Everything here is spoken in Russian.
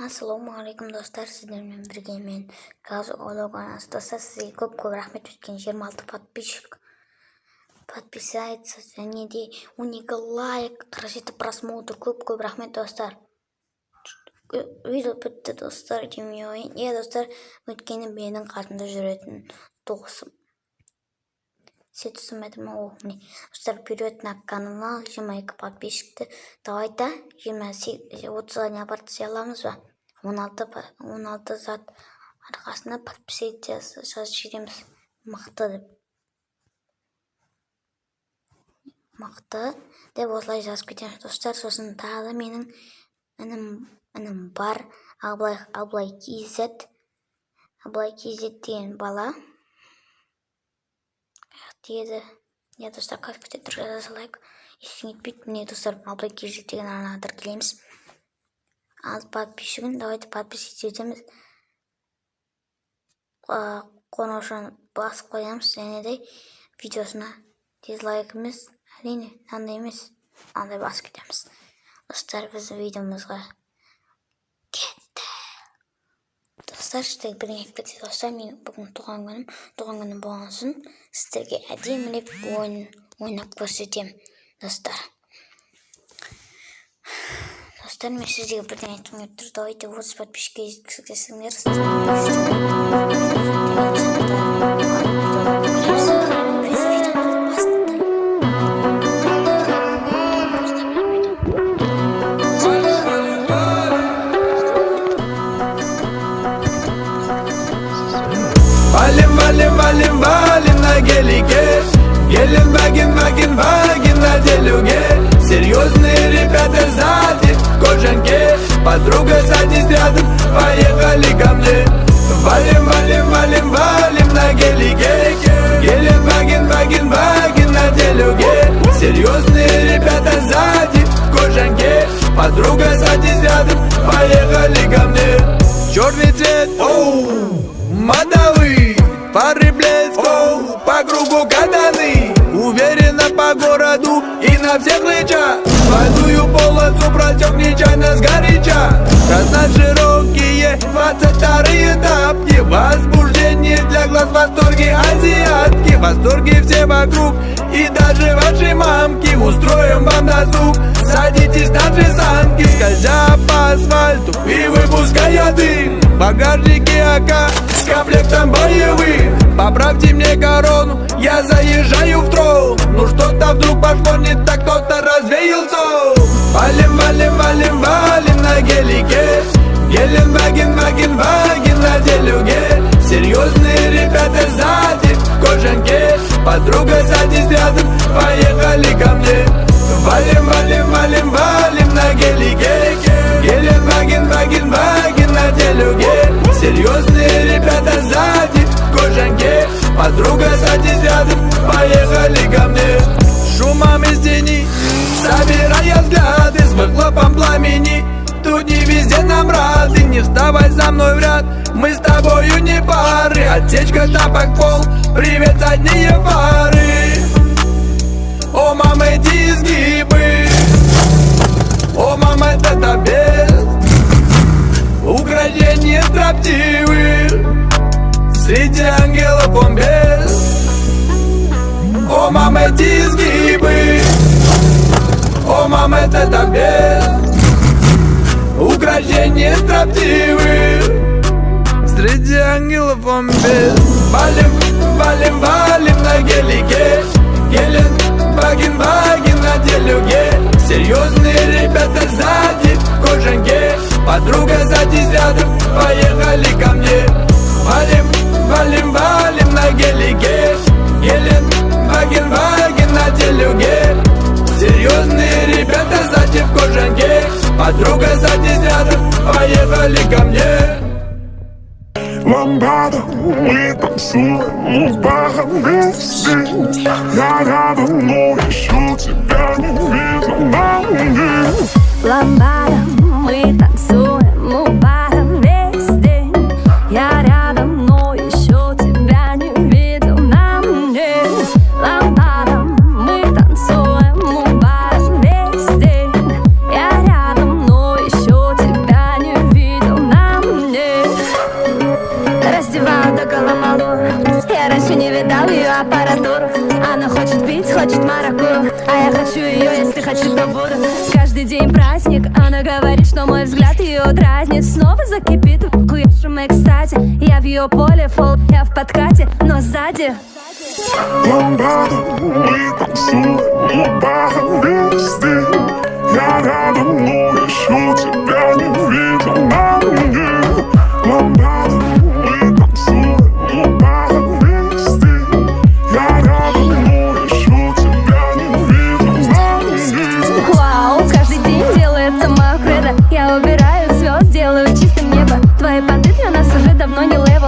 Ассалаумағалейкум достар, сіздермен бірге мен қазір ойлауғанасы достар, сізге көп рахмет. Өткен 26 подписчик подписается, және де 12 лайк, 37 просмотр. Көп рахмет достар. Видео бітті достар, демей ойын. Достар, өткені менің қасымда жүретін досым. Достар, вперед на канал, 22 подписчикті. Давайте 30-ға не партия аламыз ба? 16 зат арқасында подписаться жазып жібереміз. Мықты деп. Мықты деп осылай жазып кетеміз достар. Сосын тағы да менің інім бар, Аблай KZ деген бала. Деді. Достар, каспите түрге жаза салайық. Ештеңе етпейді. Міне достар, Аблай KZ деген арнаға тіркелеміз. Ал подписчигін давайте подписывать етеміз. Қоңыраушаны басып қоямыз. Және де видеосына дизлайк емес, әрине, андай емес, андай басып кетеміз. Достар, біздің видеомызға кетті. Достар, сіздерге бірдеңе айтып кетейін. Достар, мен бүгін туған күнім болған соң сіздерге әдемілеп ойнап көрсетемін. Достар, мен сіздерге бірдеңе айтқым келіп тұр. Давайте 30 подписчикке жеткізсеңдер. Валим на гелике. Гелен, вагин на делюге. Серьезные ребята сзади в кожанке. Подруга, садись рядом, поехали ко мне. Валим на гелике. Гелен, вагин на делюге. Серьезные ребята сзади в кожанке. Подруга, садись рядом, поехали ко мне. Черный цвет, модовый. Фары блеск, по кругу катаны. Уверенно по городу и на всех рычаг. Двойную полосу просек нечаянно сгоряча. Красно-широкие 22-й этапки. Возбуждение для глаз, восторги азиатки. Восторги все вокруг и даже ваши мамки. Устроим вам досуг, садитесь на наши санки. Скользя по асфальту и выпуская дым. В багажнике АК с комплектом боевым. Поправьте мне корону, я заезжаю в трол. Ну что-то вдруг пошло не так, кто-то развеял сон. Валим на гелике. Гелен, вагин на делюге. Серьезные ребята сзади в кожанке. Подруга, садись рядом, поехали ко мне. Валим на гелике. Гелен, вагин на делюге. Серьезные ребята сзади в кожанке. Подруга, садись рядом, поехали ко мне. Шумом из тени, собирая взгляды, с выхлопом пламени. Тут не везде нам рады, не вставай за мной в ряд. Мы с тобою не пары, отсечка, тапок, пол. Привет, задние фары. О, мама, эти изгибы. О, мама, это без украшения строптивых. Среди ангелов он без. О, мама, эти изгибы. О, мама, это без украшения строптивых. Среди ангелов он без. Валим на гелике. Гелен, вагин на делюге. Серьезные ребята сзади в кожанке. Подруга, садись рядом, поехали ко мне. Валим на гелике. Гелен, вагин на делюге. Серьезные ребята сзади в кожанке. Подруга, садись рядом, поехали ко мне. Ламбада, мы танцуем в барах весь. Я рядом, но ищу тебя, не вижу на мне. Ламбада, мы танцуем у бара весь день. Я рядом, но еще тебя не видел на мне. Ламбада, мы танцуем у бара весь день. Я рядом, но еще тебя не видел помалу. Я раньше не видал ее аппаратуру. Она хочет пить, хочет маракую, а я хочу ее, если хочу, то буду. Каждый день праздник, она говорит, что мой взгляд ее дразнит. Снова закипит в куешем экстазе. Я в ее поле, фол, я в подкате, но сзади Ламбада, мы танцуем у бара весь день. Я рядом, но еще тебя не